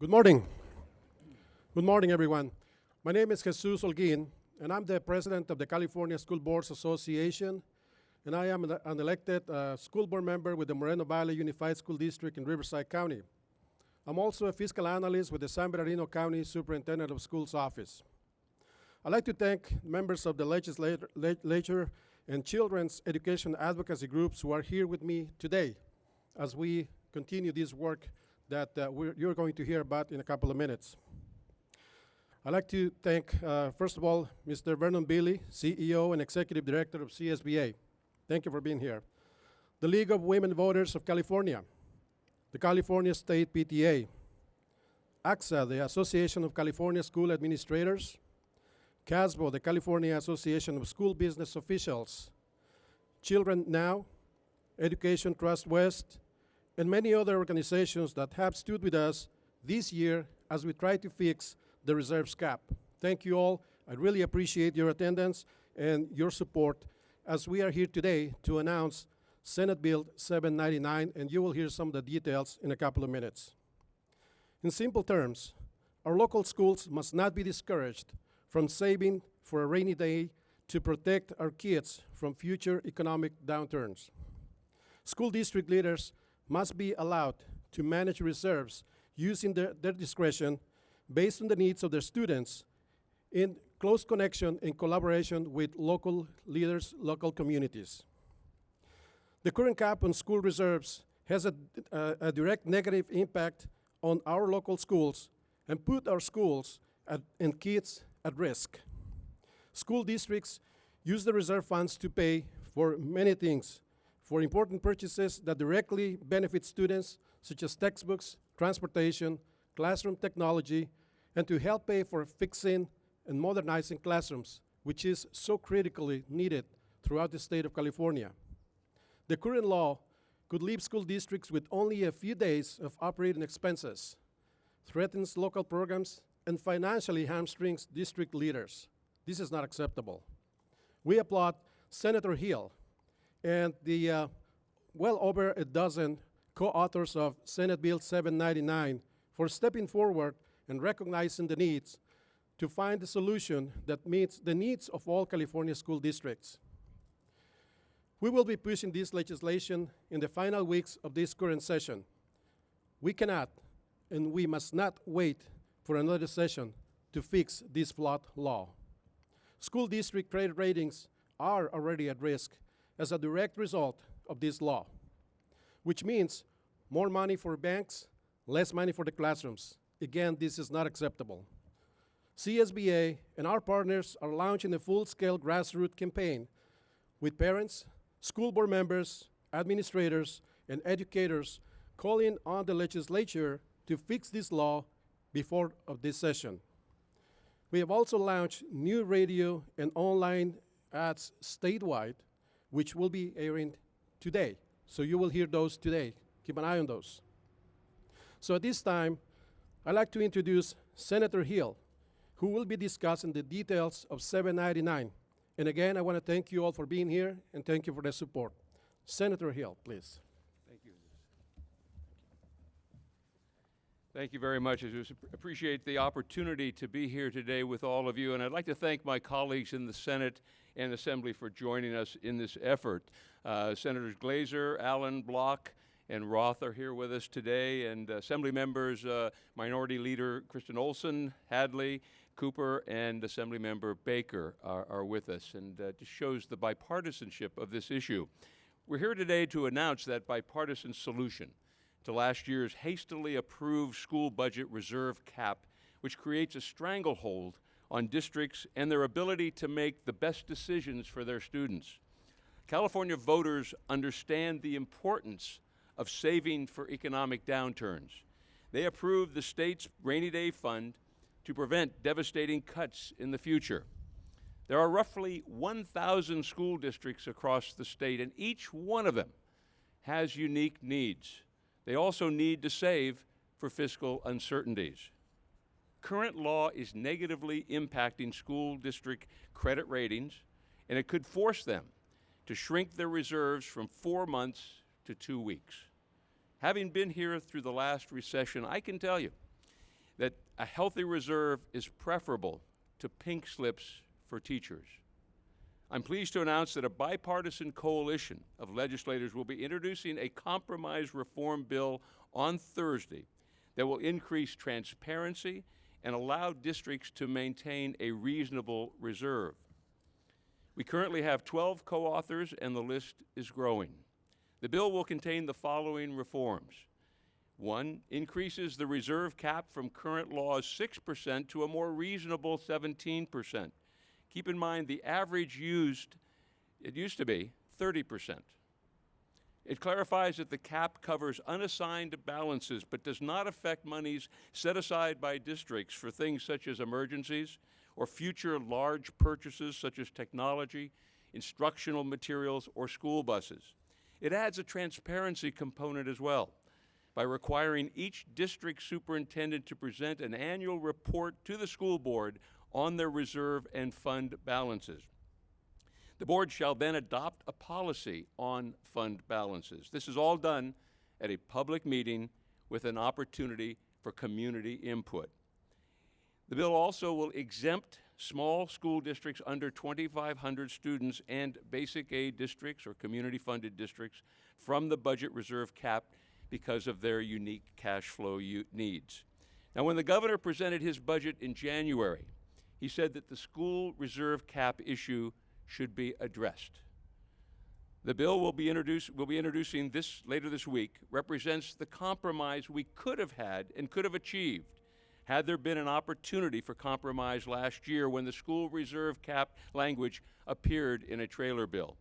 Good morning. Good morning, everyone. My name is Jesus Holguin, and I'm the president of the California School Boards Association, and I am an elected school board member with the Moreno Valley Unified School District in Riverside County. I'm also a fiscal analyst with the San Bernardino County Superintendent of Schools Office. I'd like to thank members of the legislature and children's education advocacy groups who are here with me today as we continue this work that you're going to hear about in a couple of minutes. I'd like to thank, first of all, Mr. Vernon Billy, CEO and Executive Director of CSBA. Thank you for being here. The League of Women Voters of California, the California State PTA, ACSA, the Association of California School Administrators, CASBO, the California Association of School Business Officials, Children Now, Education Trust West, and many other organizations that have stood with us this year as we try to fix the reserves cap. Thank you all. I really appreciate your attendance and your support as we are here today to announce Senate Bill 799, and you will hear some of the details in a couple of minutes. In simple terms, our local schools must not be discouraged from saving for a rainy day to protect our kids from future economic downturns. School district leaders must be allowed to manage reserves using their discretion based on the needs of their students in close connection and collaboration with local leaders, local communities. The current cap on school reserves has a direct negative impact on our local schools and put our schools and kids at risk. School districts use the reserve funds to pay for many things, for important purchases that directly benefit students, such as textbooks, transportation, classroom technology, and to help pay for fixing and modernizing classrooms, which is so critically needed throughout the state of California. The current law could leave school districts with only a few days of operating expenses, threatens local programs, and financially hamstrings district leaders. This is not acceptable. We applaud Senator Hill and the well over a dozen co-authors of Senate Bill 799 for stepping forward and recognizing the needs to find a solution that meets the needs of all California school districts. We will be pushing this legislation in the final weeks of this current session. We cannot and we must not wait for another session to fix this flawed law. School district credit ratings are already at risk as a direct result of this law, which means more money for banks, less money for the classrooms. Again, this is not acceptable. CSBA and our partners are launching a full-scale grassroots campaign with parents, school board members, administrators, and educators calling on the legislature to fix this law before of this session. We have also launched new radio and online ads statewide, which will be airing today. So you will hear those today. Keep an eye on those. So at this time, I'd like to introduce Senator Hill, who will be discussing the details of 799. And again, I want to thank you all for being here and thank you for the support. Senator Hill, please. Thank you. Thank you very much. I just appreciate the opportunity to be here today with all of you, and I'd like to thank my colleagues in the Senate and Assembly for joining us in this effort. Senators Glazer, Allen, Block, and Roth are here with us today, and Assembly members, Minority Leader Kristen Olson, Hadley, Cooper, and Assembly Member Baker are with us, and just shows the bipartisanship of this issue. We're here today to announce that bipartisan solution to last year's hastily approved school budget reserve cap, which creates a stranglehold on districts and their ability to make the best decisions for their students. California voters understand the importance of saving for economic downturns. They approved the state's rainy day fund to prevent devastating cuts in the future. There are roughly 1,000 school districts across the state, and each one of them has unique needs. They also need to save for fiscal uncertainties. Current law is negatively impacting school district credit ratings, and it could force them to shrink their reserves from 4 months to 2 weeks. Having been here through the last recession, I can tell you, that a healthy reserve is preferable to pink slips for teachers. I'm pleased to announce that a bipartisan coalition of legislators will be introducing a compromise reform bill on Thursday that will increase transparency and allow districts to maintain a reasonable reserve. We currently have 12 co-authors, and the list is growing. The bill will contain the following reforms. 1, increases the reserve cap from current law's 6% to a more reasonable 17%. Keep in mind the average used to be 30%. It clarifies that the cap covers unassigned balances but does not affect monies set aside by districts for things such as emergencies or future large purchases such as technology, instructional materials, or school buses. It adds a transparency component as well by requiring each district superintendent to present an annual report to the school board on their reserve and fund balances. The board shall then adopt a policy on fund balances. This is all done at a public meeting with an opportunity for community input. The bill also will exempt small school districts under 2,500 students and basic aid districts or community-funded districts from the budget reserve cap because of their unique cash flow needs. Now, when the governor presented his budget in January, he said that the school reserve cap issue should be addressed. The bill we'll be introducing later this week represents the compromise we could have had and could have achieved had there been an opportunity for compromise last year when the school reserve cap language appeared in a trailer bill.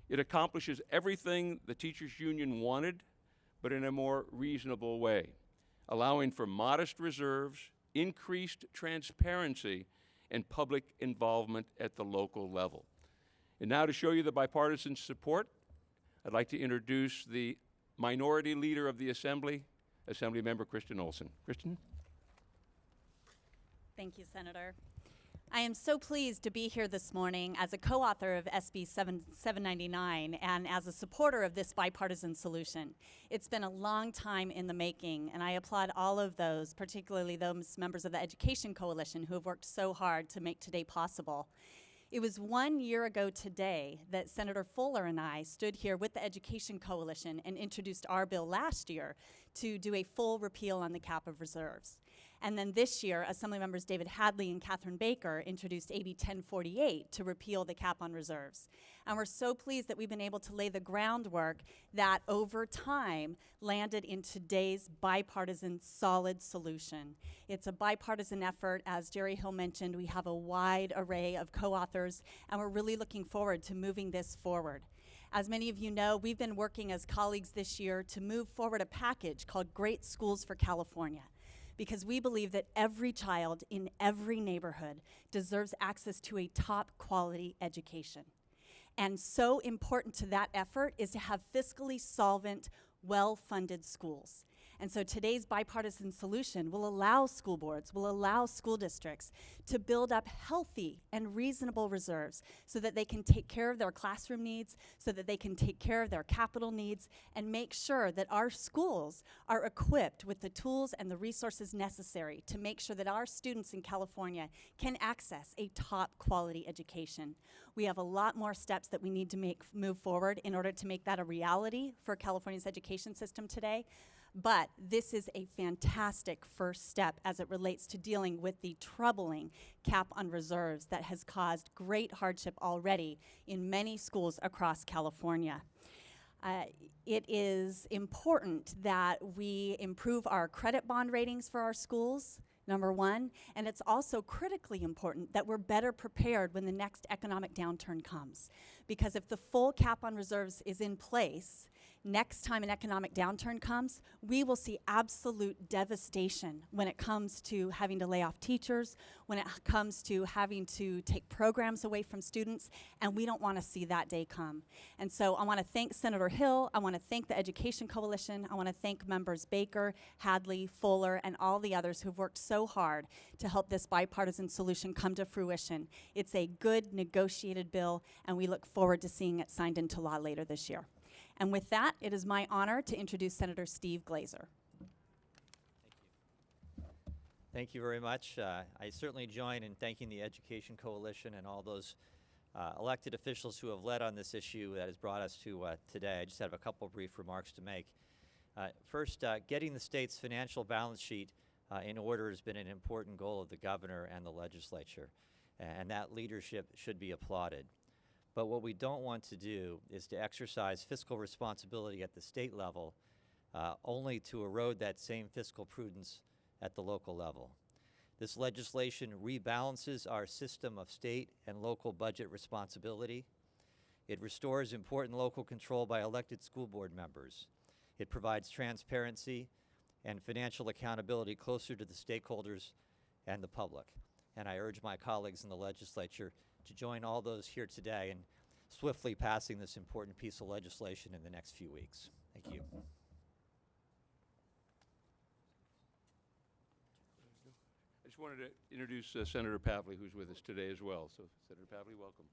It accomplishes everything the teachers' union wanted, but in a more reasonable way, allowing for modest reserves, increased transparency, and public involvement at the local level. And now to show you the bipartisan support, I'd like to introduce the minority leader of the Assembly, Assemblymember Kristen Olson. Kristen? Thank you, Senator. I am so pleased to be here this morning as a co-author of SB 799 and as a supporter of this bipartisan solution. It's been a long time in the making, and I applaud all of those, particularly those members of the Education Coalition who have worked so hard to make today possible. It was 1 year ago today that Senator Fuller and I stood here with the Education Coalition and introduced our bill last year to do a full repeal on the cap of reserves. And then this year, Assembly members David Hadley and Catherine Baker introduced AB 1048 to repeal the cap on reserves. And we're so pleased that we've been able to lay the groundwork that over time landed in today's bipartisan solid solution. It's a bipartisan effort. As Jerry Hill mentioned, we have a wide array of co-authors, and we're really looking forward to moving this forward. As many of you know, we've been working as colleagues this year to move forward a package called Great Schools for California, because we believe that every child in every neighborhood deserves access to a top quality education. And so important to that effort is to have fiscally solvent, well-funded schools. And so today's bipartisan solution will allow school boards, will allow school districts to build up healthy and reasonable reserves so that they can take care of their classroom needs, so that they can take care of their capital needs, and make sure that our schools are equipped with the tools and the resources necessary to make sure that our students in California can access a top quality education. We have a lot more steps that we need to move forward in order to make that a reality for California's education system today. But this is a fantastic first step as it relates to dealing with the troubling cap on reserves that has caused great hardship already in many schools across California. It is important that we improve our credit bond ratings for our schools, number one, and it's also critically important that we're better prepared when the next economic downturn comes. Because if the full cap on reserves is in place, next time an economic downturn comes, we will see absolute devastation when it comes to having to lay off teachers, when it comes to having to take programs away from students, and we don't want to see that day come. And so I want to thank Senator Hill, I want to thank the Education Coalition, I want to thank members Baker, Hadley, Fuller, and all the others who've worked so hard to help this bipartisan solution come to fruition. It's a good negotiated bill, and we look forward to seeing it signed into law later this year. And with that, it is my honor to introduce Senator Steve Glazer. Thank you very much. I certainly join in thanking the Education Coalition and all those elected officials who have led on this issue that has brought us to today. I just have a couple brief remarks to make. First, getting the state's financial balance sheet in order has been an important goal of the governor and the legislature, and that leadership should be applauded. But what we don't want to do is to exercise fiscal responsibility at the state level only to erode that same fiscal prudence at the local level. This legislation rebalances our system of state and local budget responsibility. It restores important local control by elected school board members. It provides transparency and financial accountability closer to the stakeholders and the public. And I urge my colleagues in the legislature to join all those here today in swiftly passing this important piece of legislation in the next few weeks. Thank you. I just wanted to introduce Senator Pavley, who's with us today as well. So, Senator Pavley, welcome.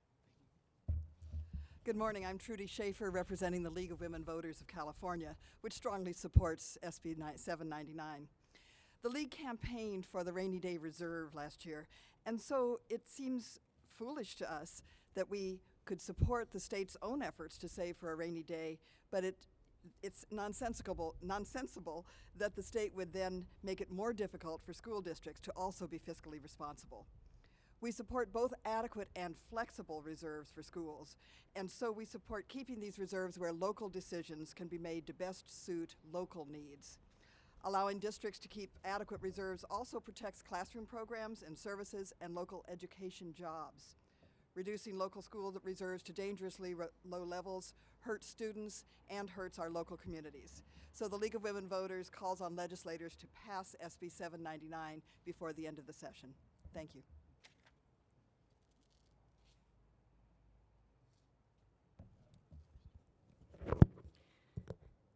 Good morning. I'm Trudy Schaefer, representing the League of Women Voters of California, which strongly supports SB 799. The League campaigned for the Rainy Day Reserve last year, and so it seems foolish to us that we could support the state's own efforts to save for a rainy day, but it's nonsensical that the state would then make it more difficult for school districts to also be fiscally responsible. We support both adequate and flexible reserves for schools, and so we support keeping these reserves where local decisions can be made to best suit local needs. Allowing districts to keep adequate reserves also protects classroom programs and services and local education jobs. Reducing local school reserves to dangerously low levels hurts students and hurts our local communities. So the League of Women Voters calls on legislators to pass SB 799 before the end of the session. Thank you.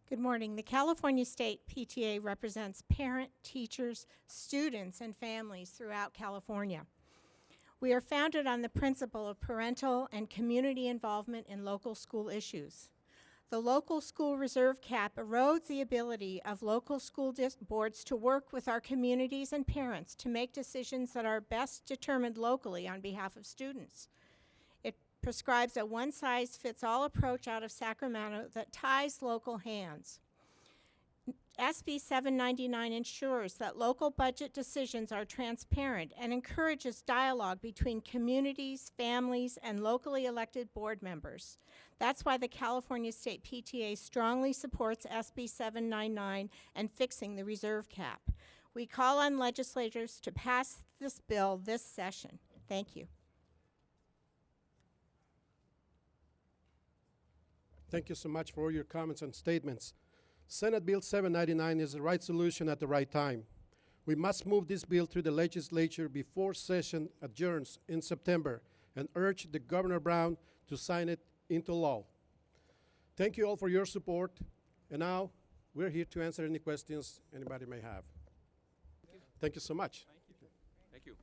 Good morning. The California State PTA represents parent, teachers, students, and families throughout California. We are founded on the principle of parental and community involvement in local school issues. The local school reserve cap erodes the ability of local school boards to work with our communities and parents to make decisions that are best determined locally on behalf of students. It prescribes a one-size-fits-all approach out of Sacramento that ties local hands. SB 799 ensures that local budget decisions are transparent and encourages dialogue between communities, families, and locally elected board members. That's why the California State PTA strongly supports SB 799 and fixing the reserve cap. We call on legislators to pass this bill this session. Thank you. Thank you so much for all your comments and statements. Senate Bill 799 is the right solution at the right time. We must move this bill through the legislature before session adjourns in September and urge the Governor Brown to sign it into law. Thank you all for your support, and now we're here to answer any questions anybody may have. Thank you so much. Thank you.